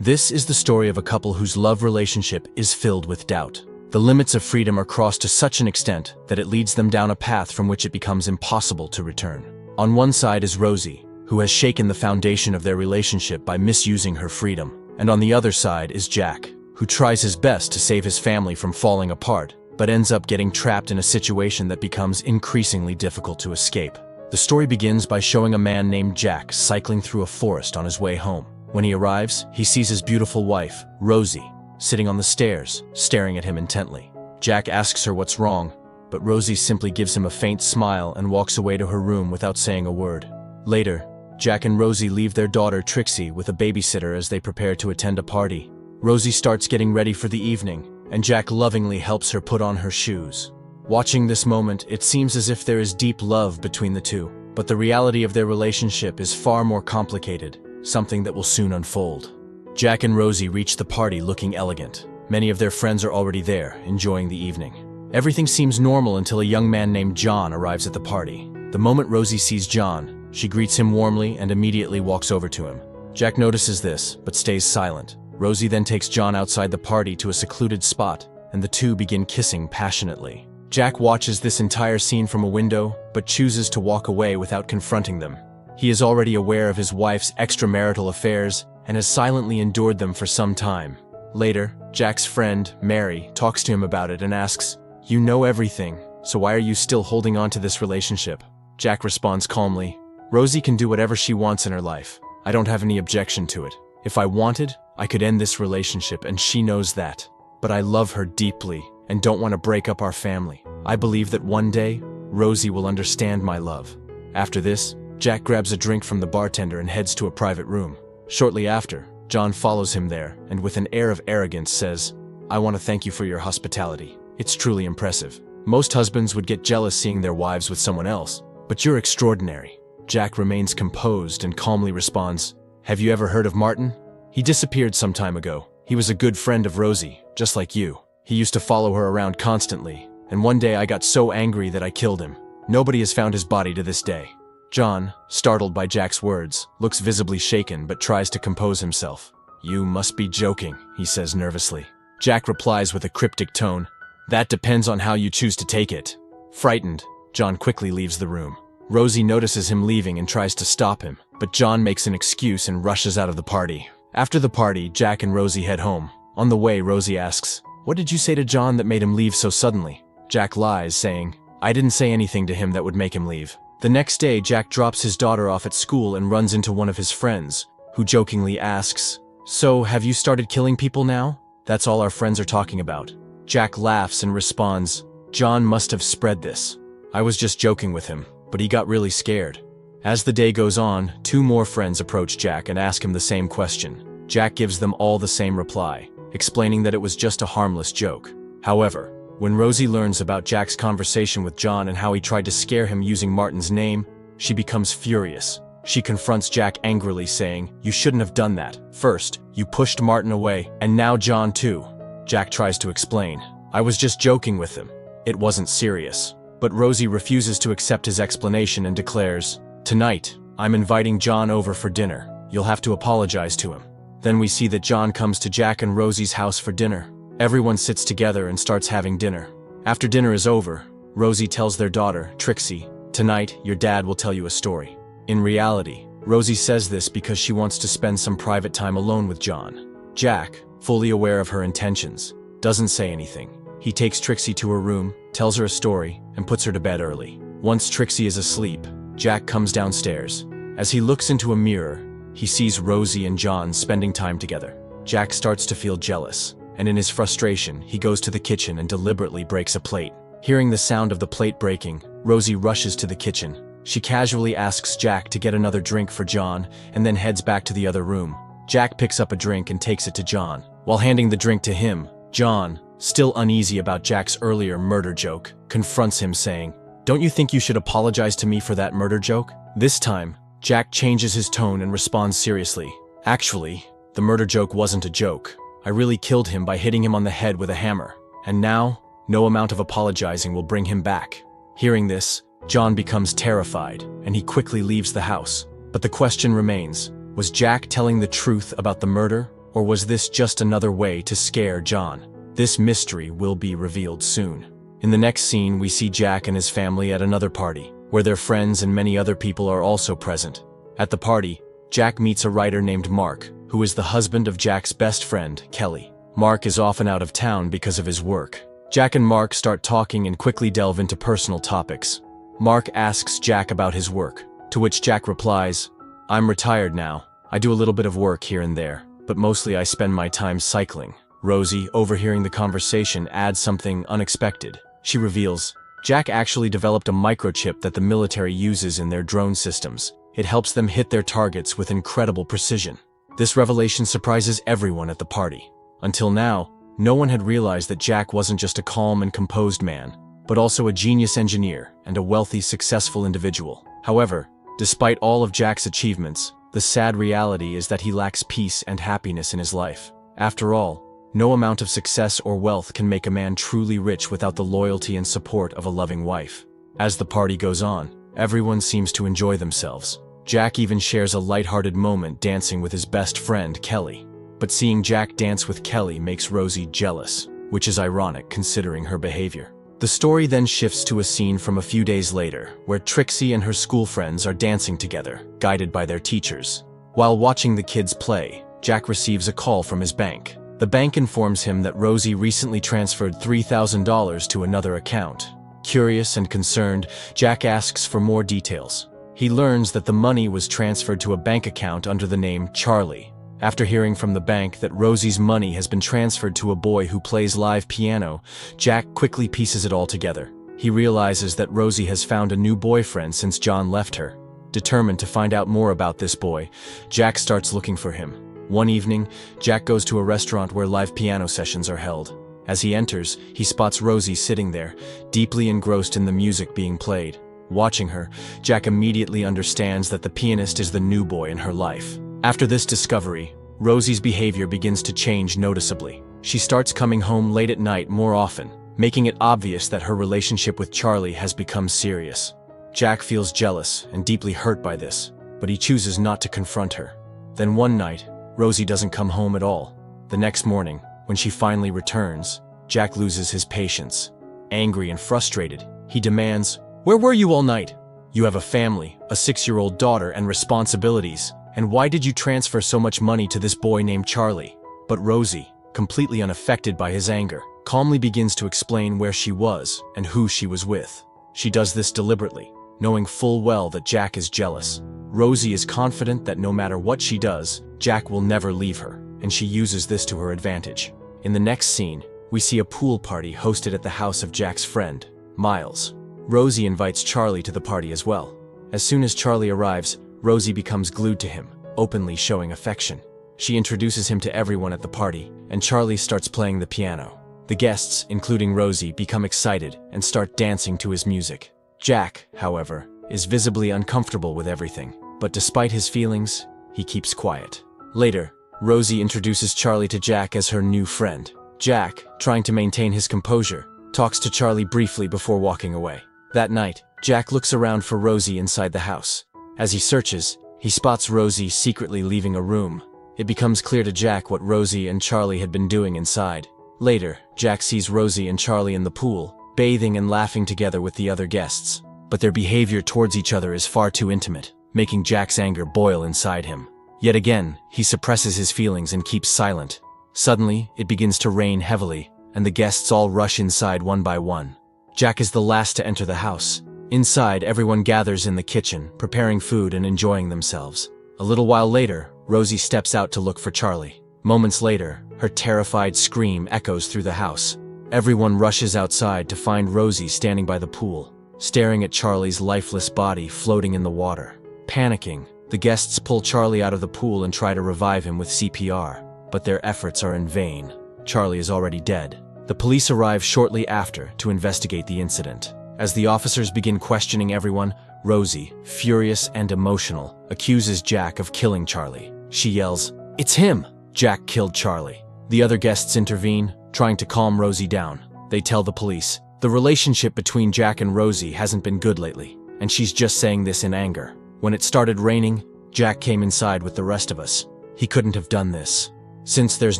This is the story of a couple whose love relationship is filled with doubt. The limits of freedom are crossed to such an extent that it leads them down a path from which it becomes impossible to return. On one side is Rosie, who has shaken the foundation of their relationship by misusing her freedom. And on the other side is Jack, who tries his best to save his family from falling apart, but ends up getting trapped in a situation that becomes increasingly difficult to escape. The story begins by showing a man named Jack cycling through a forest on his way home. When he arrives, he sees his beautiful wife, Rosie, sitting on the stairs, staring at him intently. Jack asks her what's wrong, but Rosie simply gives him a faint smile and walks away to her room without saying a word. Later, Jack and Rosie leave their daughter Trixie with a babysitter as they prepare to attend a party. Rosie starts getting ready for the evening, and Jack lovingly helps her put on her shoes. Watching this moment, it seems as if there is deep love between the two, but the reality of their relationship is far more complicated, something that will soon unfold. Jack and Rosie reach the party looking elegant. Many of their friends are already there, enjoying the evening. Everything seems normal until a young man named John arrives at the party. The moment Rosie sees John, she greets him warmly and immediately walks over to him. Jack notices this, but stays silent. Rosie then takes John outside the party to a secluded spot, and the two begin kissing passionately. Jack watches this entire scene from a window, but chooses to walk away without confronting them. He is already aware of his wife's extramarital affairs and has silently endured them for some time. Later, Jack's friend, Mary, talks to him about it and asks, "You know everything, so why are you still holding on to this relationship?" Jack responds calmly, "Rosie can do whatever she wants in her life. I don't have any objection to it. If I wanted, I could end this relationship and she knows that. But I love her deeply and don't want to break up our family. I believe that one day, Rosie will understand my love." After this, Jack grabs a drink from the bartender and heads to a private room. Shortly after, John follows him there and with an air of arrogance says, "I want to thank you for your hospitality. It's truly impressive. Most husbands would get jealous seeing their wives with someone else, but you're extraordinary." Jack remains composed and calmly responds, "Have you ever heard of Martin? He disappeared some time ago. He was a good friend of Rosie, just like you. He used to follow her around constantly, and one day I got so angry that I killed him. Nobody has found his body to this day." John, startled by Jack's words, looks visibly shaken but tries to compose himself. "You must be joking," he says nervously. Jack replies with a cryptic tone, "That depends on how you choose to take it." Frightened, John quickly leaves the room. Rosie notices him leaving and tries to stop him, but John makes an excuse and rushes out of the party. After the party, Jack and Rosie head home. On the way, Rosie asks, "What did you say to John that made him leave so suddenly?" Jack lies, saying, "I didn't say anything to him that would make him leave." The next day, Jack drops his daughter off at school and runs into one of his friends, who jokingly asks, "So, have you started killing people now? That's all our friends are talking about." Jack laughs and responds, "John must have spread this. I was just joking with him, but he got really scared." As the day goes on, two more friends approach Jack and ask him the same question. Jack gives them all the same reply, explaining that it was just a harmless joke. However, when Rosie learns about Jack's conversation with John and how he tried to scare him using Martin's name, she becomes furious. She confronts Jack angrily, saying, "You shouldn't have done that. First, you pushed Martin away, and now John too." Jack tries to explain, "I was just joking with him. It wasn't serious." But Rosie refuses to accept his explanation and declares, "Tonight, I'm inviting John over for dinner. You'll have to apologize to him." Then we see that John comes to Jack and Rosie's house for dinner. Everyone sits together and starts having dinner. After dinner is over, Rosie tells their daughter, Trixie, "Tonight, your dad will tell you a story." In reality, Rosie says this because she wants to spend some private time alone with John. Jack, fully aware of her intentions, doesn't say anything. He takes Trixie to her room, tells her a story, and puts her to bed early. Once Trixie is asleep, Jack comes downstairs. As he looks into a mirror, he sees Rosie and John spending time together. Jack starts to feel jealous, and in his frustration, he goes to the kitchen and deliberately breaks a plate. Hearing the sound of the plate breaking, Rosie rushes to the kitchen. She casually asks Jack to get another drink for John and then heads back to the other room. Jack picks up a drink and takes it to John. While handing the drink to him, John, still uneasy about Jack's earlier murder joke, confronts him saying, "Don't you think you should apologize to me for that murder joke?" This time, Jack changes his tone and responds seriously, "Actually, the murder joke wasn't a joke. I really killed him by hitting him on the head with a hammer. And now, no amount of apologizing will bring him back." Hearing this, John becomes terrified, and he quickly leaves the house. But the question remains, was Jack telling the truth about the murder, Or was this just another way to scare John? This mystery will be revealed soon. In the next scene, we see Jack and his family at another party, where their friends and many other people are also present. At the party, Jack meets a writer named Mark, who is the husband of Jack's best friend, Kelly. Mark is often out of town because of his work. Jack and Mark start talking and quickly delve into personal topics. Mark asks Jack about his work, to which Jack replies, "I'm retired now. I do a little bit of work here and there, but mostly I spend my time cycling." Rosie, overhearing the conversation, adds something unexpected. She reveals, Jack actually developed a microchip that the military uses in their drone systems. It helps them hit their targets with incredible precision. This revelation surprises everyone at the party. Until now, no one had realized that Jack wasn't just a calm and composed man, but also a genius engineer and a wealthy, successful individual. However, despite all of Jack's achievements, the sad reality is that he lacks peace and happiness in his life. After all, no amount of success or wealth can make a man truly rich without the loyalty and support of a loving wife. As the party goes on, everyone seems to enjoy themselves. Jack even shares a lighthearted moment dancing with his best friend, Kelly. But seeing Jack dance with Kelly makes Rosie jealous, which is ironic considering her behavior. The story then shifts to a scene from a few days later, where Trixie and her school friends are dancing together, guided by their teachers. While watching the kids play, Jack receives a call from his bank. The bank informs him that Rosie recently transferred $3,000 to another account. Curious and concerned, Jack asks for more details. He learns that the money was transferred to a bank account under the name Charlie. After hearing from the bank that Rosie's money has been transferred to a boy who plays live piano, Jack quickly pieces it all together. He realizes that Rosie has found a new boyfriend since John left her. Determined to find out more about this boy, Jack starts looking for him. One evening, Jack goes to a restaurant where live piano sessions are held. As he enters, he spots Rosie sitting there, deeply engrossed in the music being played. Watching her, Jack immediately understands that the pianist is the new boy in her life. After this discovery, Rosie's behavior begins to change noticeably. She starts coming home late at night more often, making it obvious that her relationship with Charlie has become serious. Jack feels jealous and deeply hurt by this, but he chooses not to confront her. Then one night, Rosie doesn't come home at all. The next morning, when she finally returns, Jack loses his patience. Angry and frustrated, he demands, "Where were you all night? You have a family, a 6-year-old daughter, and responsibilities. And why did you transfer so much money to this boy named Charlie?" But Rosie, completely unaffected by his anger, calmly begins to explain where she was and who she was with. She does this deliberately, knowing full well that Jack is jealous. Rosie is confident that no matter what she does, Jack will never leave her, and she uses this to her advantage. In the next scene, we see a pool party hosted at the house of Jack's friend, Miles. Rosie invites Charlie to the party as well. As soon as Charlie arrives, Rosie becomes glued to him, openly showing affection. She introduces him to everyone at the party, and Charlie starts playing the piano. The guests, including Rosie, become excited and start dancing to his music. Jack, however, is visibly uncomfortable with everything, but despite his feelings, he keeps quiet. Later, Rosie introduces Charlie to Jack as her new friend. Jack, trying to maintain his composure, talks to Charlie briefly before walking away. That night, Jack looks around for Rosie inside the house. As he searches, he spots Rosie secretly leaving a room. It becomes clear to Jack what Rosie and Charlie had been doing inside. Later, Jack sees Rosie and Charlie in the pool, bathing and laughing together with the other guests. But their behavior towards each other is far too intimate, making Jack's anger boil inside him. Yet again, he suppresses his feelings and keeps silent. Suddenly, it begins to rain heavily, and the guests all rush inside one by one. Jack is the last to enter the house. Inside, everyone gathers in the kitchen, preparing food and enjoying themselves. A little while later, Rosie steps out to look for Charlie. Moments later, her terrified scream echoes through the house. Everyone rushes outside to find Rosie standing by the pool, staring at Charlie's lifeless body floating in the water. Panicking, the guests pull Charlie out of the pool and try to revive him with CPR, but their efforts are in vain. Charlie is already dead. The police arrive shortly after to investigate the incident. As the officers begin questioning everyone, Rosie, furious and emotional, accuses Jack of killing Charlie. She yells, "It's him! Jack killed Charlie." The other guests intervene, trying to calm Rosie down. They tell the police, "The relationship between Jack and Rosie hasn't been good lately, and she's just saying this in anger. When it started raining, Jack came inside with the rest of us. He couldn't have done this." Since there's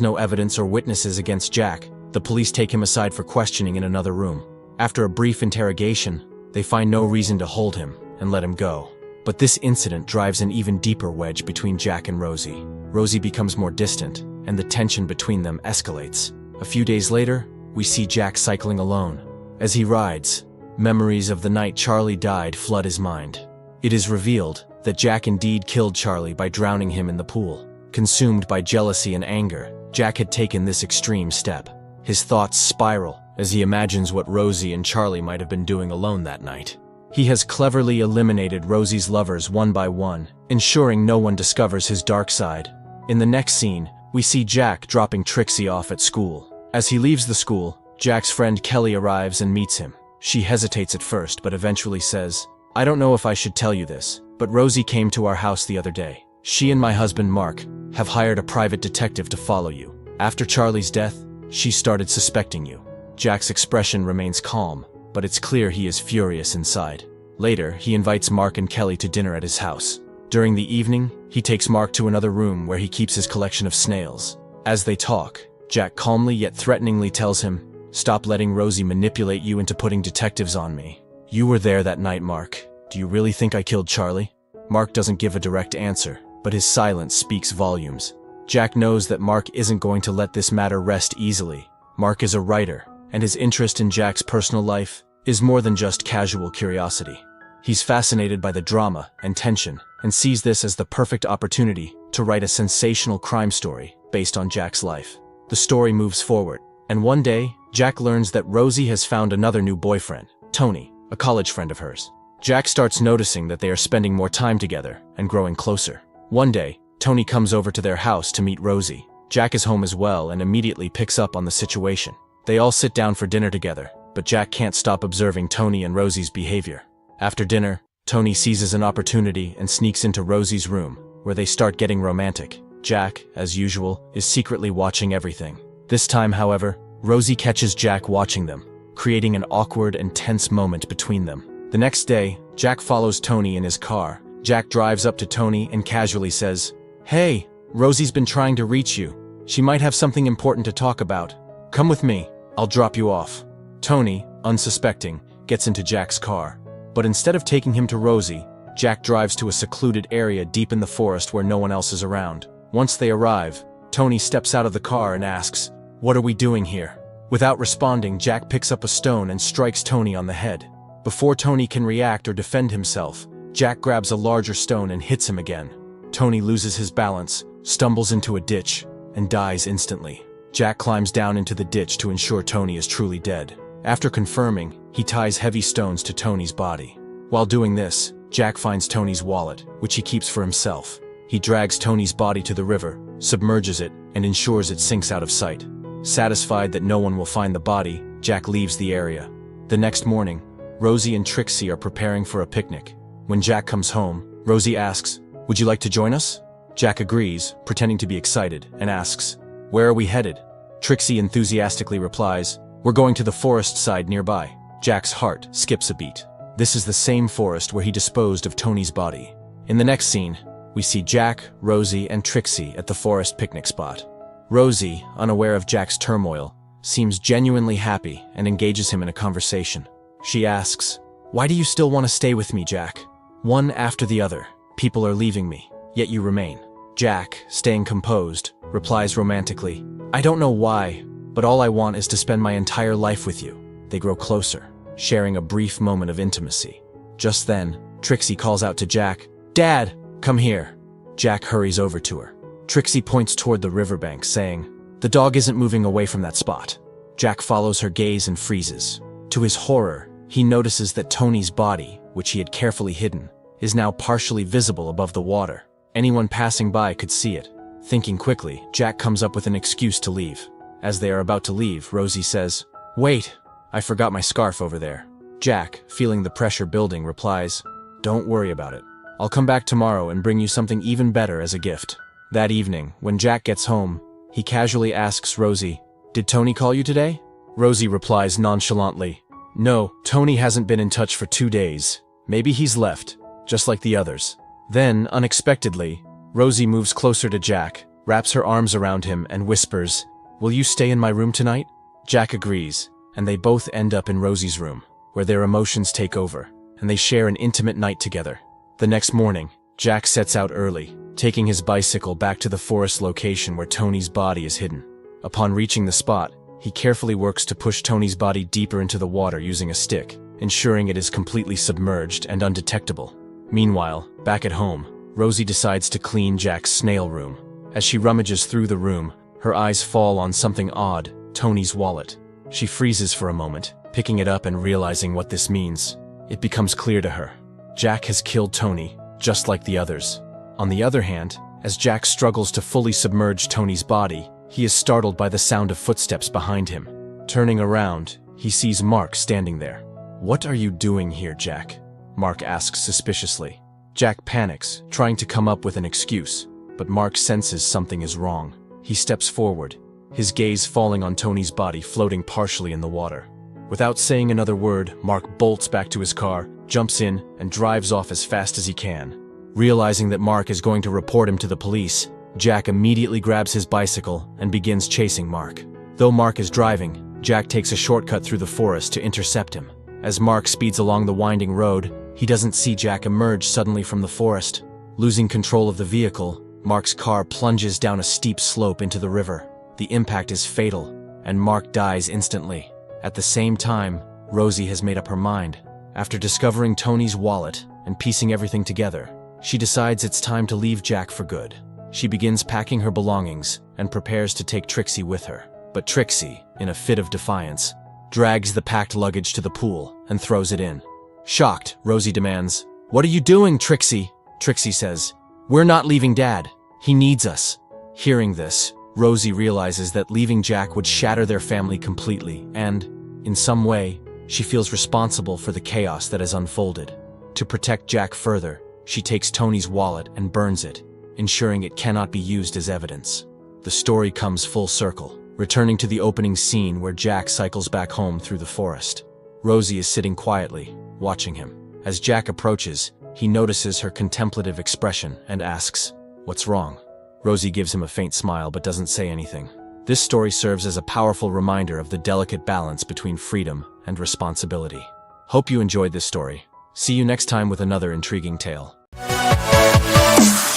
no evidence or witnesses against Jack, the police take him aside for questioning in another room. After a brief interrogation, they find no reason to hold him and let him go. But this incident drives an even deeper wedge between Jack and Rosie. Rosie becomes more distant, and the tension between them escalates. A few days later, we see Jack cycling alone. As he rides, memories of the night Charlie died flood his mind. It is revealed that Jack indeed killed Charlie by drowning him in the pool. Consumed by jealousy and anger, Jack had taken this extreme step. His thoughts spiral as he imagines what Rosie and Charlie might have been doing alone that night. He has cleverly eliminated Rosie's lovers one by one, ensuring no one discovers his dark side. In the next scene, we see Jack dropping Trixie off at school. As he leaves the school, Jack's friend Kelly arrives and meets him. She hesitates at first, but eventually says, "I don't know if I should tell you this, but Rosie came to our house the other day. She and my husband, Mark, have hired a private detective to follow you. After Charlie's death, she started suspecting you." Jack's expression remains calm, but it's clear he is furious inside. Later, he invites Mark and Kelly to dinner at his house. During the evening, he takes Mark to another room where he keeps his collection of snails. As they talk, Jack calmly yet threateningly tells him, "Stop letting Rosie manipulate you into putting detectives on me. You were there that night, Mark. Do you really think I killed Charlie?" Mark doesn't give a direct answer, but his silence speaks volumes. Jack knows that Mark isn't going to let this matter rest easily. Mark is a writer, and his interest in Jack's personal life is more than just casual curiosity. He's fascinated by the drama and tension, and sees this as the perfect opportunity to write a sensational crime story based on Jack's life. The story moves forward, and one day, Jack learns that Rosie has found another new boyfriend, Tony, a college friend of hers. Jack starts noticing that they are spending more time together and growing closer. One day, Tony comes over to their house to meet Rosie. Jack is home as well and immediately picks up on the situation. They all sit down for dinner together, but Jack can't stop observing Tony and Rosie's behavior. After dinner, Tony seizes an opportunity and sneaks into Rosie's room, where they start getting romantic. Jack, as usual, is secretly watching everything. This time, however, Rosie catches Jack watching them, creating an awkward and tense moment between them. The next day, Jack follows Tony in his car. Jack drives up to Tony and casually says, "Hey, Rosie's been trying to reach you. She might have something important to talk about. Come with me, I'll drop you off." Tony, unsuspecting, gets into Jack's car. But instead of taking him to Rosie, Jack drives to a secluded area deep in the forest where no one else is around. Once they arrive, Tony steps out of the car and asks, "What are we doing here?" Without responding, Jack picks up a stone and strikes Tony on the head. Before Tony can react or defend himself, Jack grabs a larger stone and hits him again. Tony loses his balance, stumbles into a ditch, and dies instantly. Jack climbs down into the ditch to ensure Tony is truly dead. After confirming, he ties heavy stones to Tony's body. While doing this, Jack finds Tony's wallet, which he keeps for himself. He drags Tony's body to the river, submerges it, and ensures it sinks out of sight. Satisfied that no one will find the body, Jack leaves the area. The next morning, Rosie and Trixie are preparing for a picnic. When Jack comes home, Rosie asks, "Would you like to join us?" Jack agrees, pretending to be excited, and asks, "Where are we headed?" Trixie enthusiastically replies, "We're going to the forest side nearby." Jack's heart skips a beat. This is the same forest where he disposed of Tony's body. In the next scene, we see Jack, Rosie, and Trixie at the forest picnic spot. Rosie, unaware of Jack's turmoil, seems genuinely happy and engages him in a conversation. She asks, "Why do you still want to stay with me, Jack? One after the other, people are leaving me, yet you remain." Jack, staying composed, replies romantically, "I don't know why, but all I want is to spend my entire life with you." They grow closer, sharing a brief moment of intimacy. Just then, Trixie calls out to Jack, "Dad, come here." Jack hurries over to her. Trixie points toward the riverbank, saying, "The dog isn't moving away from that spot." Jack follows her gaze and freezes. To his horror, he notices that Tony's body, which he had carefully hidden, is now partially visible above the water. Anyone passing by could see it. Thinking quickly, Jack comes up with an excuse to leave. As they are about to leave, Rosie says, "Wait, I forgot my scarf over there." Jack, feeling the pressure building, replies, "Don't worry about it. I'll come back tomorrow and bring you something even better as a gift." That evening, when Jack gets home, he casually asks Rosie, "Did Tony call you today?" Rosie replies nonchalantly, "No, Tony hasn't been in touch for 2 days. Maybe he's left, just like the others." Then, unexpectedly, Rosie moves closer to Jack, wraps her arms around him and whispers, "Will you stay in my room tonight?" Jack agrees, and they both end up in Rosie's room, where their emotions take over, and they share an intimate night together. The next morning, Jack sets out early, taking his bicycle back to the forest location where Tony's body is hidden. Upon reaching the spot, he carefully works to push Tony's body deeper into the water using a stick, ensuring it is completely submerged and undetectable. Meanwhile, back at home, Rosie decides to clean Jack's snail room. As she rummages through the room, her eyes fall on something odd, Tony's wallet. She freezes for a moment, picking it up and realizing what this means. It becomes clear to her. Jack has killed Tony, just like the others. On the other hand, as Jack struggles to fully submerge Tony's body, he is startled by the sound of footsteps behind him. Turning around, he sees Mark standing there. "What are you doing here, Jack?" Mark asks suspiciously. Jack panics, trying to come up with an excuse, but Mark senses something is wrong. He steps forward, his gaze falling on Tony's body floating partially in the water. Without saying another word, Mark bolts back to his car, jumps in, and drives off as fast as he can. Realizing that Mark is going to report him to the police, Jack immediately grabs his bicycle and begins chasing Mark. Though Mark is driving, Jack takes a shortcut through the forest to intercept him. As Mark speeds along the winding road, he doesn't see Jack emerge suddenly from the forest. Losing control of the vehicle, Mark's car plunges down a steep slope into the river. The impact is fatal, and Mark dies instantly. At the same time, Rosie has made up her mind. After discovering Tony's wallet and piecing everything together, she decides it's time to leave Jack for good. She begins packing her belongings and prepares to take Trixie with her. But Trixie, in a fit of defiance, drags the packed luggage to the pool and throws it in. Shocked, Rosie demands, "What are you doing, Trixie?" Trixie says, "We're not leaving Dad. He needs us." Hearing this, Rosie realizes that leaving Jack would shatter their family completely, and, in some way, she feels responsible for the chaos that has unfolded. To protect Jack further, she takes Tony's wallet and burns it, ensuring it cannot be used as evidence. The story comes full circle, returning to the opening scene where Jack cycles back home through the forest. Rosie is sitting quietly, watching him. As Jack approaches, he notices her contemplative expression and asks, "What's wrong?" Rosie gives him a faint smile but doesn't say anything. This story serves as a powerful reminder of the delicate balance between freedom and responsibility. Hope you enjoyed this story. See you next time with another intriguing tale.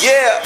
Yeah.